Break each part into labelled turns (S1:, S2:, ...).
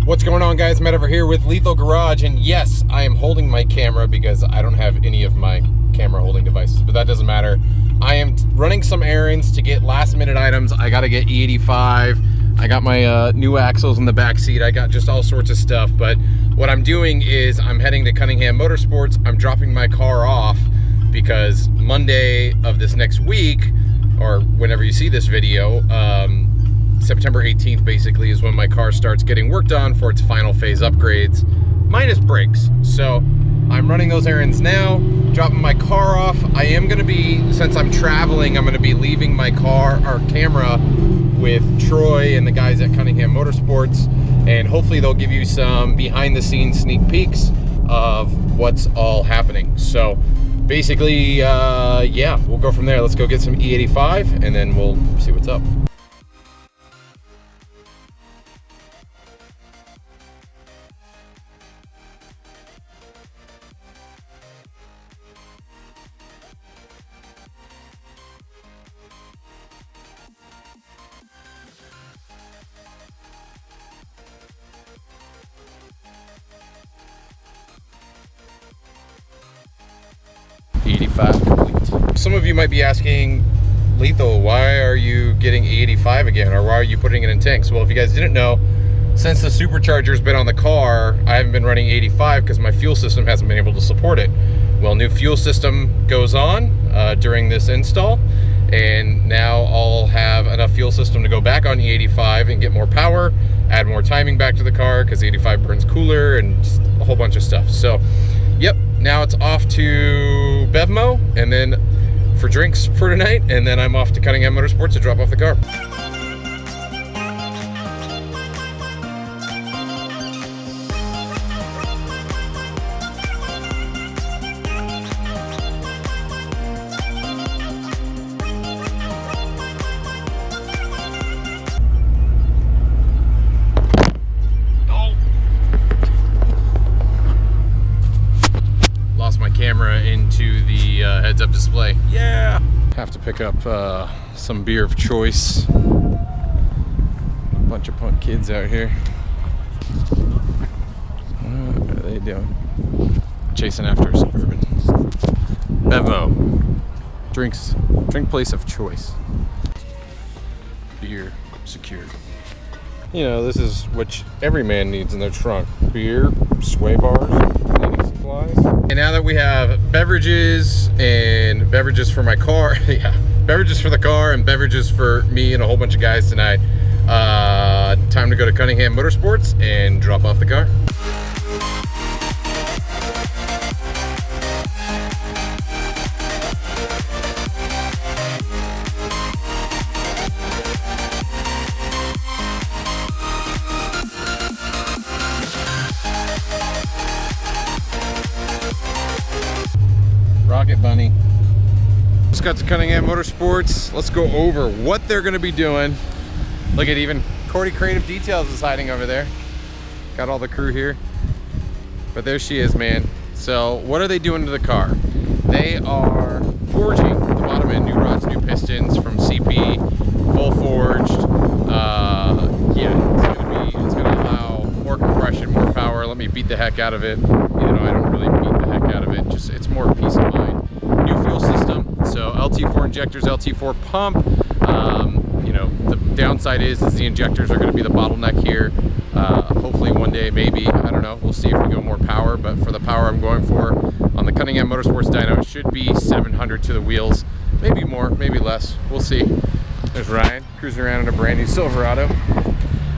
S1: What's going on, guys? Matt over here with Lethal Garage, and yes, I am holding my camera because I don't have any of my camera holding devices, but that doesn't matter. I am running some errands to get last minute items. I gotta get E85. I got my new axles in the back seat. I got just all sorts of stuff, but what I'm doing is I'm heading to Cunningham Motorsports. I'm dropping my car off because Monday of this next week, or whenever you see this video, September 18th basically is when my car starts getting worked on for its final phase upgrades, minus brakes. So I'm running those errands now, dropping my car off. I am gonna be, since I'm traveling, I'm gonna be leaving my car, or camera, with Troy and the guys at Cunningham Motorsports, and hopefully they'll give you some behind the scenes sneak peeks of what's all happening. So basically, yeah, we'll go from there. Let's go get some E85 and then we'll see what's up. E85 complete. Some of you might be asking, Lethal, why are you getting E85 again, or why are you putting it in tanks? Well, if you guys didn't know, since the supercharger's been on the car, I haven't been running 85 because my fuel system hasn't been able to support it. Well, new fuel system goes on during this install, and now I'll have enough fuel system to go back on E85 and get more power, add more timing back to the car because 85 burns cooler, and just a whole bunch of stuff. So, yep, now it's off to Bevmo, and then for drinks for tonight, and then I'm off to Cunningham Motorsports to drop off the car. Camera into the heads-up display. Yeah! Have to pick up some beer of choice. A bunch of punk kids out here. What are they doing? Chasing after a Suburban. Bevmo. Drink place of choice. Beer secured. You know, this is what every man needs in their trunk. Beer, sway bars, cleaning supplies. And now that we have beverages and beverages for my car, yeah, beverages for the car and beverages for me and a whole bunch of guys tonight, time to go to Cunningham Motorsports and drop off the car. Rocket Bunny. Just got to Cunningham Motorsports. Let's go over what they're going to be doing. Look at, even Cordy Creative Details is hiding over there. Got all the crew here. But there she is, man. So what are they doing to the car? They are forging the bottom end, new rods, new pistons from CP, full forged. Yeah, it's gonna allow more compression, more power. Let me beat the heck out of it. You know, I don't really beat the heck out of it. Just, it's more peace of mind. New fuel system. So LT4 injectors, LT4 pump. You know, the downside is the injectors are going to be the bottleneck here. Hopefully one day, maybe, I don't know. We'll see if we go more power. But for the power I'm going for on the Cunningham Motorsports dyno, it should be 700 to the wheels. Maybe more, maybe less. We'll see. There's Ryan cruising around in a brand new Silverado.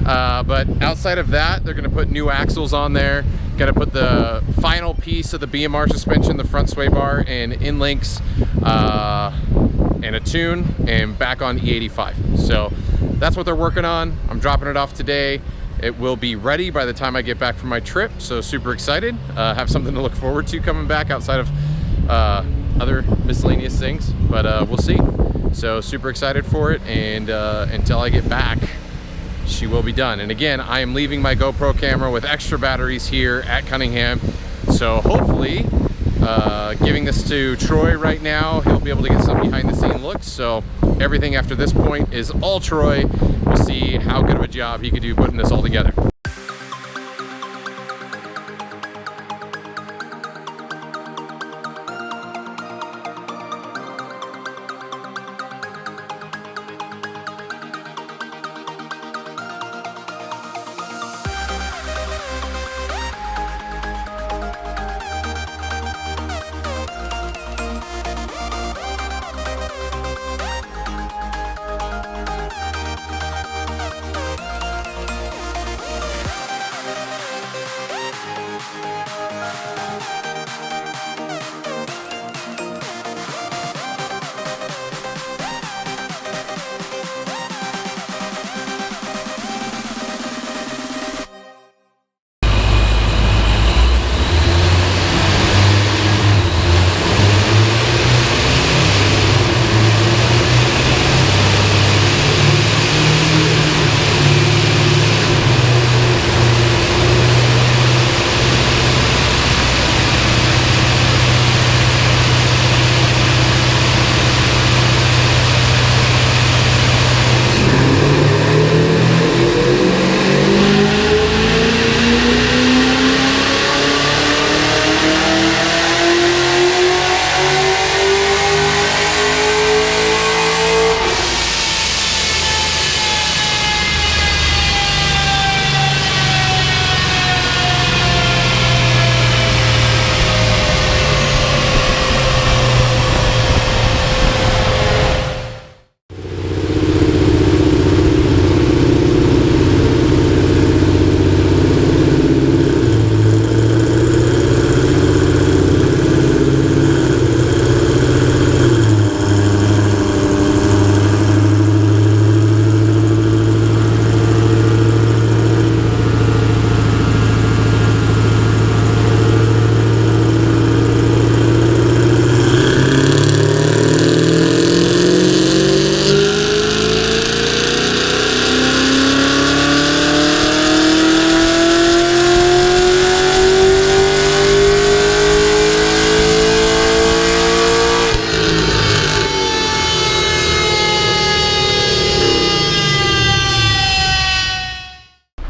S1: But outside of that, they're going to put new axles on there. Got to put the final piece of the BMR suspension, the front sway bar, and in links, and a tune, and back on E85. So that's what they're working on. I'm dropping it off today. It will be ready by the time I get back from my trip. So super excited. Have something to look forward to coming back outside of other miscellaneous things, but we'll see. So super excited for it, and until I get back, she will be done. And again, I am leaving my GoPro camera with extra batteries here at Cunningham. So hopefully, giving this to Troy right now, he'll be able to get some behind the scene looks. So everything after this point is all Troy. We'll see how good of a job he could do putting this all together.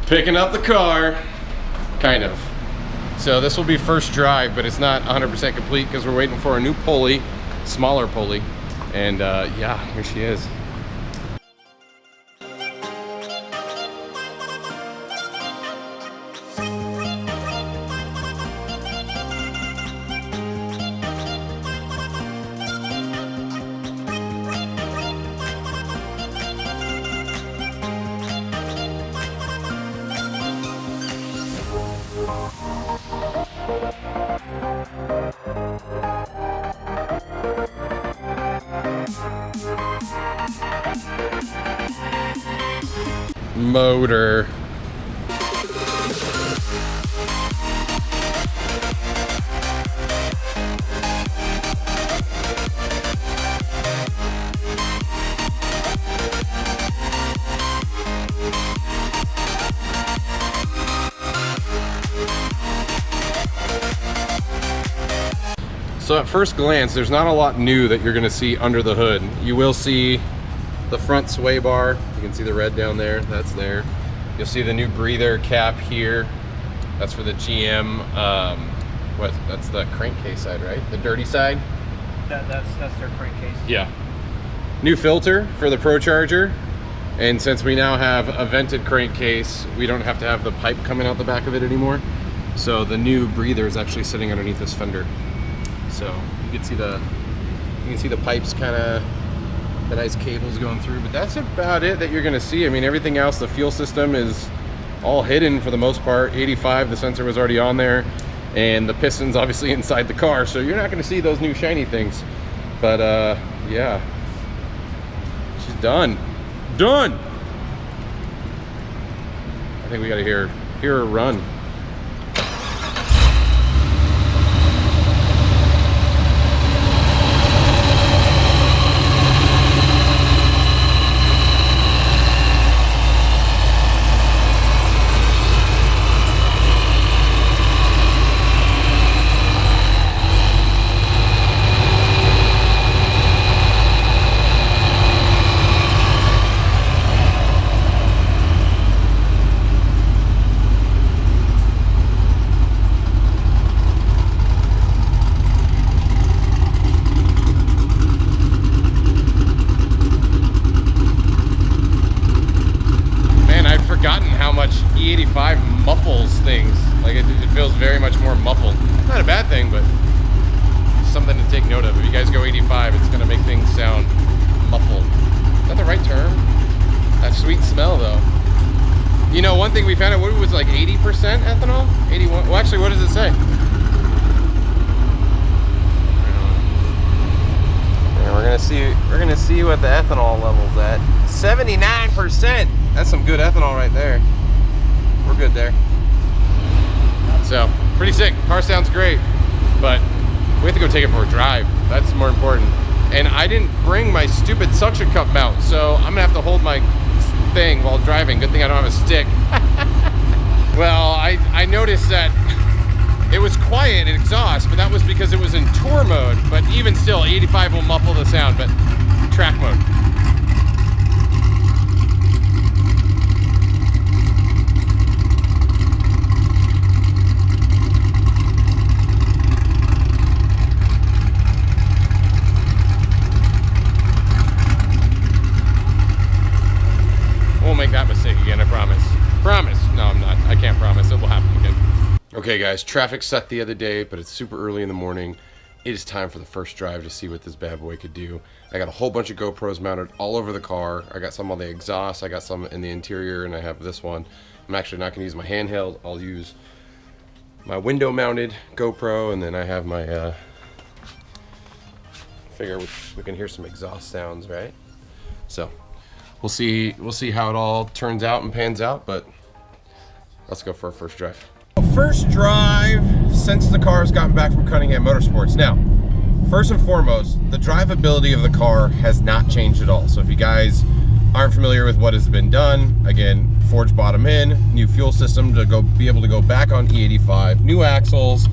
S1: Picking up the car, kind of. So this will be first drive, but it's not 100% complete because we're waiting for a new pulley, smaller pulley. And yeah, here she is. Motor. So at first glance, there's not a lot new that you're gonna see under the hood. You will see the front sway bar. You can see the red down there, that's there. You'll see the new breather cap here. That's for the GM, that's the crankcase side, right? The dirty side?
S2: That's their crankcase.
S1: Yeah. New filter for the ProCharger. And since we now have a vented crankcase, we don't have to have the pipe coming out the back of it anymore. So the new breather is actually sitting underneath this fender. So you can see the pipes, kind of the nice cables going through, but that's about it that you're gonna see. I mean, everything else, the fuel system is all hidden for the most part. 85, the sensor was already on there, and the piston's obviously inside the car, so you're not gonna see those new shiny things. But yeah, she's done. Done! I think we gotta hear her run. E85 muffles things. Like it feels very much more muffled. Not a bad thing, but something to take note of. If you guys go 85, it's gonna make things sound muffled. Is that the right term? That sweet smell though. You know, one thing we found out, what was like 80% ethanol? 81, well actually, what does it say? And we're gonna see what the ethanol level's at. 79%. That's some good ethanol right there. We're good there. So, pretty sick. Car sounds great, but we have to go take it for a drive. That's more important. And I didn't bring my stupid suction cup mount, so I'm gonna have to hold my thing while driving. Good thing I don't have a stick. Well, I noticed that it was quiet in exhaust, but that was because it was in tour mode. But even still, 85 will muffle the sound, but track mode. Make that mistake again, I promise. Promise. No, I'm not. I can't promise. It will happen again. Okay, guys, traffic set the other day, but it's super early in the morning. It is time for the first drive to see what this bad boy could do. I got a whole bunch of GoPros mounted all over the car. I got some on the exhaust, I got some in the interior, and I have this one. I'm actually not going to use my handheld. I'll use my window mounted GoPro, and then I have my figure we can hear some exhaust sounds, right? So we'll see how it all turns out and pans out, but let's go for our first drive. First drive since the car's gotten back from Cunningham Motorsports. Now, first and foremost, the drivability of the car has not changed at all. So if you guys aren't familiar with what has been done, again, forged bottom in, new fuel system to be able to go back on E85, new axles,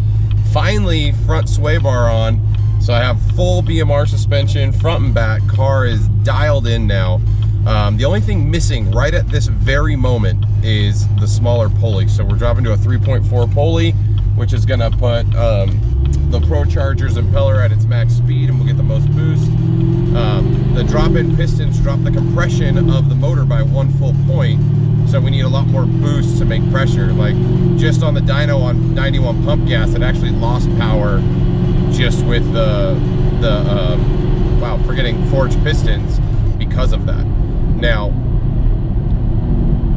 S1: finally front sway bar on. So I have full BMR suspension, front and back. Car is dialed in now. The only thing missing right at this very moment is the smaller pulley. So we're dropping to a 3.4 pulley, which is gonna put the ProCharger's impeller at its max speed, and we'll get the most boost. The drop-in pistons drop the compression of the motor by 1 full point, so we need a lot more boost to make pressure. Like just on the dyno on 91 pump gas, it actually lost power just with forged pistons because of that. Now,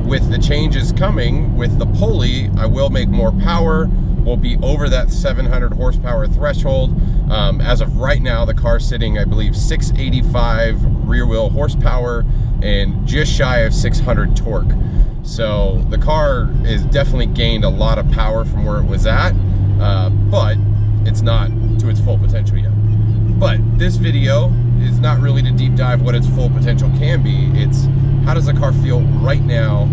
S1: with the changes coming with the pulley, I will make more power. We'll be over that 700 horsepower threshold. As of right now, the car's sitting, I believe, 685 rear wheel horsepower and just shy of 600 torque. So the car has definitely gained a lot of power from where it was at, but it's not to its full potential yet. But this video is not really to deep dive what its full potential can be. It's how does the car feel right now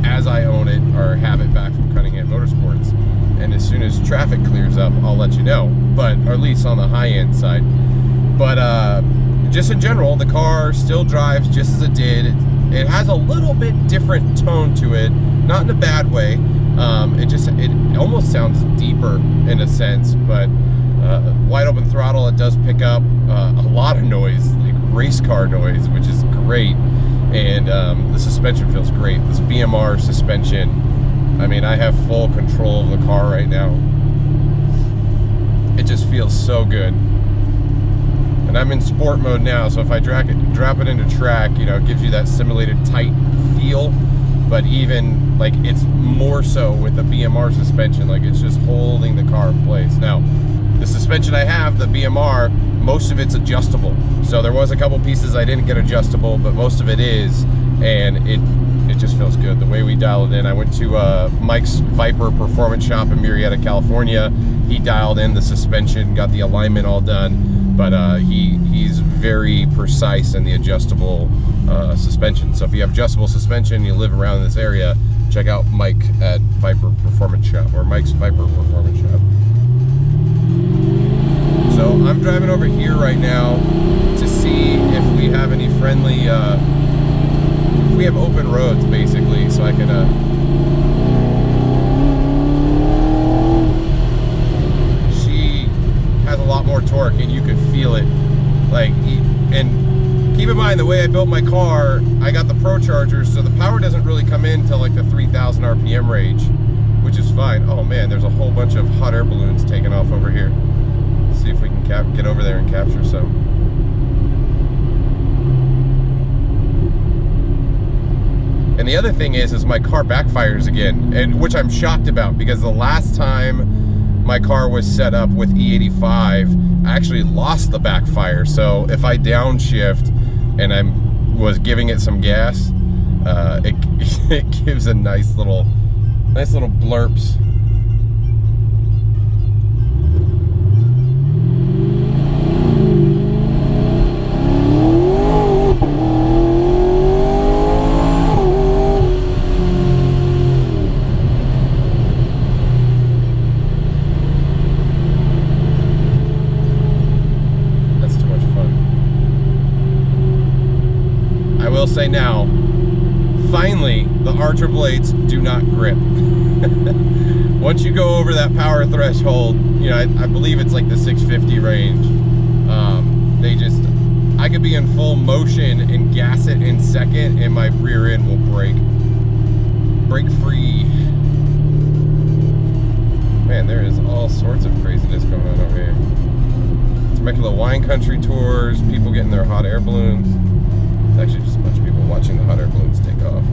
S1: as I own it or have it back from Cunningham Motorsports. And as soon as traffic clears up, I'll let you know, but or at least on the high-end side. But just in general, the car still drives just as it did. It has a little bit different tone to it, not in a bad way. It almost sounds deeper in a sense, but wide open throttle, it does pick up a lot of noise, like race car noise, which is great. And the suspension feels great. This BMR suspension, I mean, I have full control of the car right now. It just feels so good. And I'm in sport mode now, so if I drop it into track, you know, it gives you that simulated tight feel. But even, like, it's more so with the BMR suspension, like it's just holding the car in place. Now, the suspension I have, the BMR, most of it's adjustable. So there was a couple pieces I didn't get adjustable, but most of it is, and it just feels good. The way we dialed it in, I went to Mike's Viper Performance Shop in Murrieta, California. He dialed in the suspension, got the alignment all done, but he's very precise in the adjustable suspension. So if you have adjustable suspension, you live around this area, check out Mike at Viper Performance Shop, or Mike's Viper Performance Shop. So I'm driving over here right now to see if we have any friendly, if we have open roads basically, so I can, she has a lot more torque and you could feel it, like, and keep in mind the way I built my car, I got the ProCharger, so the power doesn't really come in till like the 3,000 RPM range, which is fine. Oh man, there's a whole bunch of hot air balloons taking off over here. See if we can get over there and capture some. And the other thing is my car backfires again, and which I'm shocked about, because the last time my car was set up with E85, I actually lost the backfire. So if I downshift and I was giving it some gas, it gives a nice little blurps. Say now, finally, the Archer blades do not grip. Once you go over that power threshold, you know, I believe it's like the 650 range. I could be in full motion and gas it in second, and my rear end will break free. Man, there is all sorts of craziness going on over here. Temecula wine country tours, people getting their hot air balloons. It's actually just a bunch of people watching the hot air balloons take off.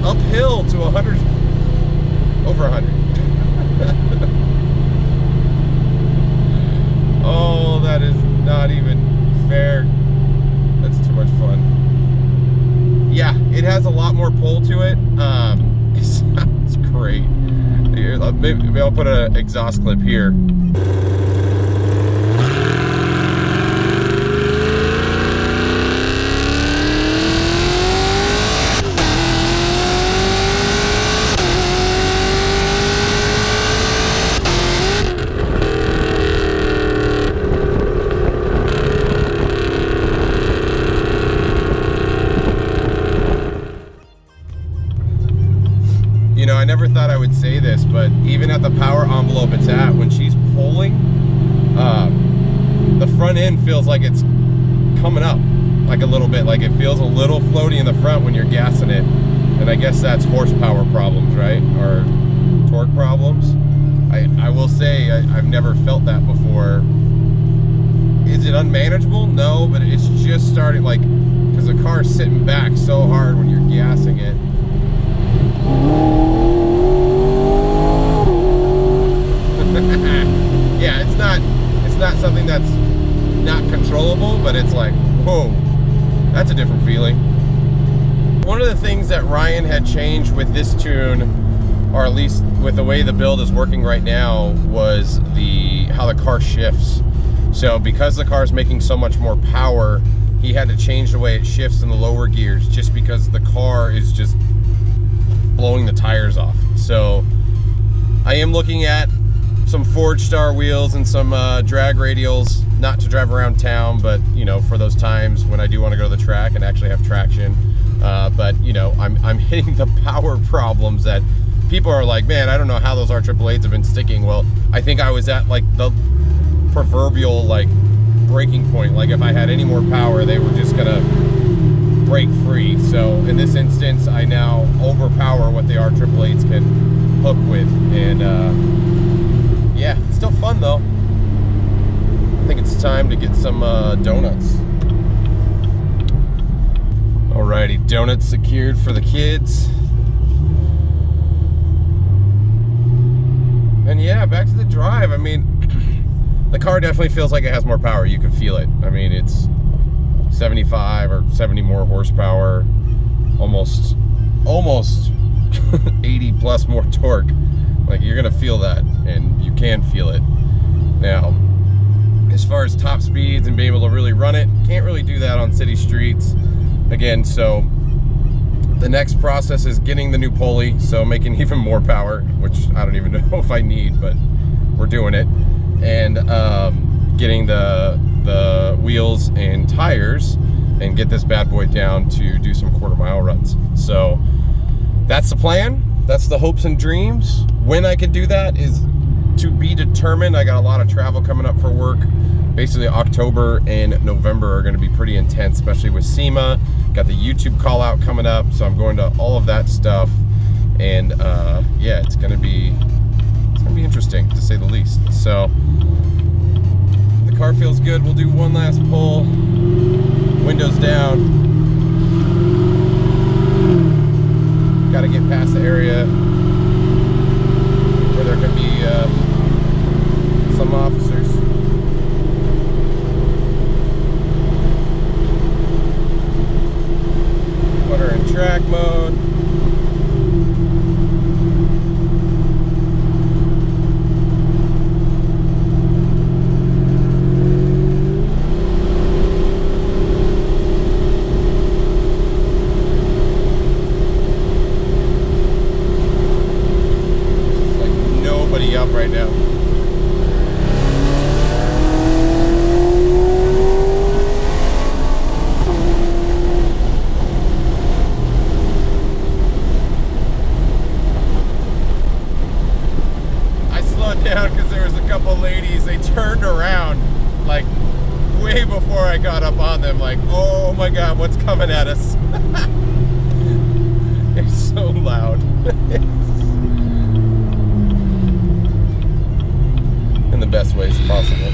S1: Uphill to 100, over 100. Oh, that is not even fair. That's too much fun. Yeah, it has a lot more pull to it. It sounds great. Here, maybe I'll put an exhaust clip here.
S3: I would say this, but even at the power envelope it's at, when she's pulling, the front end feels like it's coming up like a little bit, like it feels a little floaty in the front when you're gassing it. And I guess that's horsepower problems, right? Or torque problems. I will say I've never felt that before. Is it unmanageable? No, but it's just starting, like, because the car's sitting back so hard when you're gassing it. Yeah, it's not something that's not controllable, but it's like, whoa, that's a different feeling. One of the things that Ryan had changed with this tune, or at least with the way the build is working right now, was how the car shifts. So because the car is making so much more power, he had to change the way it shifts in the lower gears, just because the car is just blowing the tires off. So I am looking at some Forge Star wheels and some drag radials, not to drive around town, but you know, for those times when I do want to go to the track and actually have traction. But you know, I'm hitting the power problems that people are like, man, I don't know how those R888s have been sticking. Well, I think I was at like the proverbial like breaking point. Like if I had any more power, they were just gonna break free. So in this instance, I now overpower what the R888s can hook with, and yeah, it's still fun though. I think it's time to get some donuts. Alrighty, donuts secured for the kids. And yeah, back to the drive. I mean, the car definitely feels like it has more power. You can feel it. I mean, it's 75 or 70 more horsepower, almost 80 plus more torque. Like, you're gonna feel that, and you can feel it. Now, as far as top speeds and being able to really run it, can't really do that on city streets. Again, so the next process is getting the new pulley, so making even more power, which I don't even know if I need, but we're doing it. And getting the wheels and tires, and get this bad boy down to do some quarter-mile runs. So that's the plan. That's the hopes and dreams. When I can do that is to be determined. I got a lot of travel coming up for work. Basically, October and November are going to be pretty intense, especially with SEMA. Got the YouTube call out coming up, so I'm going to all of that stuff. And yeah, it's going to be interesting, to say the least. So the car feels good. We'll do one last pull. Windows down. Got to get past the area where there could be some officers. Put her in track mode. Up right now. I slowed down because there was a couple ladies. They turned around like way before I got up on them, like, oh my god, what's coming at us? It's so loud. In the best ways possible.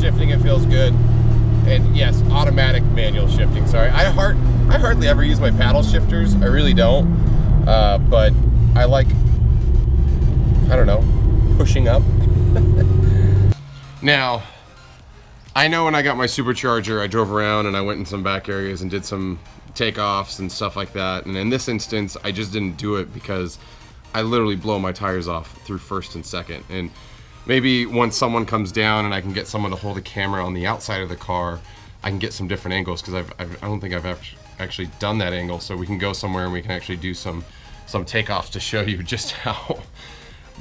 S3: Shifting, it feels good. And yes, automatic manual shifting. Sorry, I hardly ever use my paddle shifters. I really don't. But I like, I don't know, pushing up. Now, I know when I got my supercharger, I drove around and I went in some back areas and did some takeoffs and stuff like that. And in this instance, I just didn't do it because I literally blow my tires off through first and second. And maybe once someone comes down and I can get someone to hold a camera on the outside of the car, I can get some different angles, because I don't think I've actually done that angle. So we can go somewhere and we can actually do some takeoffs to show you just how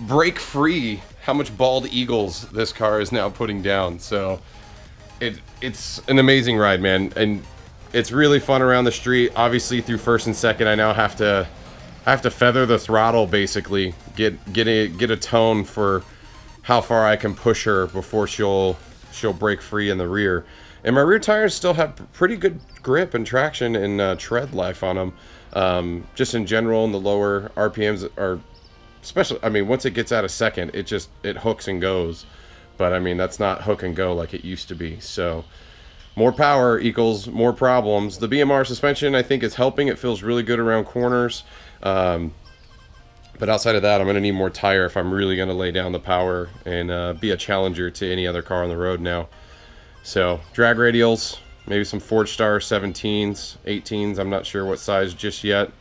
S3: brake free, how much bald eagles this car is now putting down. So it's an amazing ride, man, and it's really fun around the street. Obviously through first and second, I now have to feather the throttle, basically get a tone for how far I can push her before she'll break free in the rear. And my rear tires still have pretty good grip and traction and tread life on them. Just in general, in the lower RPMs are, especially, I mean, once it gets out of second, it hooks and goes. But I mean, that's not hook and go like it used to be. So more power equals more problems. The BMR suspension, I think, is helping. It feels really good around corners. But outside of that, I'm going to need more tire if I'm really going to lay down the power and be a challenger to any other car on the road now. So drag radials, maybe some Forge Star 17s, 18s. I'm not sure what size just yet,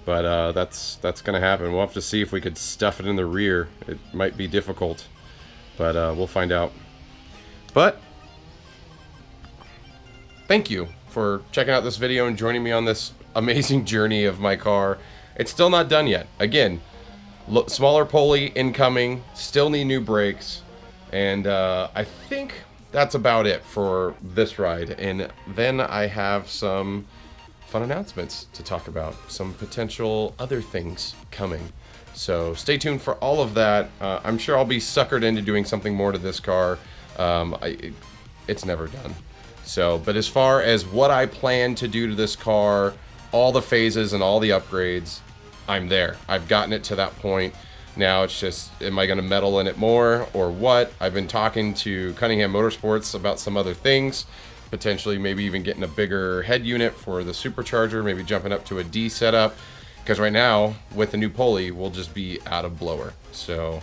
S3: but that's going to happen. We'll have to see if we could stuff it in the rear. It might be difficult, but we'll find out. But thank you for checking out this video and joining me on this amazing journey of my car. It's still not done yet. Again, smaller pulley incoming, still need new brakes, and I think that's about it for this ride. And then I have some fun announcements to talk about, some potential other things coming. So stay tuned for all of that. I'm sure I'll be suckered into doing something more to this car. It's never done. So, but as far as what I plan to do to this car, all the phases and all the upgrades, I'm there. I've gotten it to that point. Now it's just, am I going to meddle in it more or what? I've been talking to Cunningham Motorsports about some other things, potentially maybe even getting a bigger head unit for the supercharger, maybe jumping up to a D setup, because right now with the new pulley we'll just be out of blower. So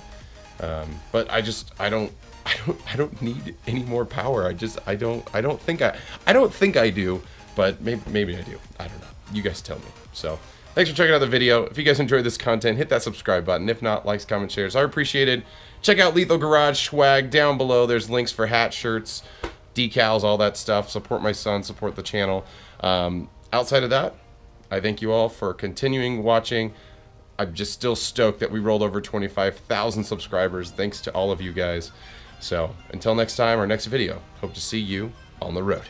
S3: but I don't need any more power. I don't think I do, but maybe I do. I don't know. You guys tell me. So thanks for checking out the video. If you guys enjoyed this content, hit that subscribe button. If not, likes, comments, shares are appreciated. Check out Lethal Garage swag down below. There's links for hats, shirts, decals, all that stuff. Support my son, support the channel. Outside of that, I thank you all for continuing watching. I'm just still stoked that we rolled over 25,000 subscribers. Thanks to all of you guys. So until next time, our next video, hope to see you on the road.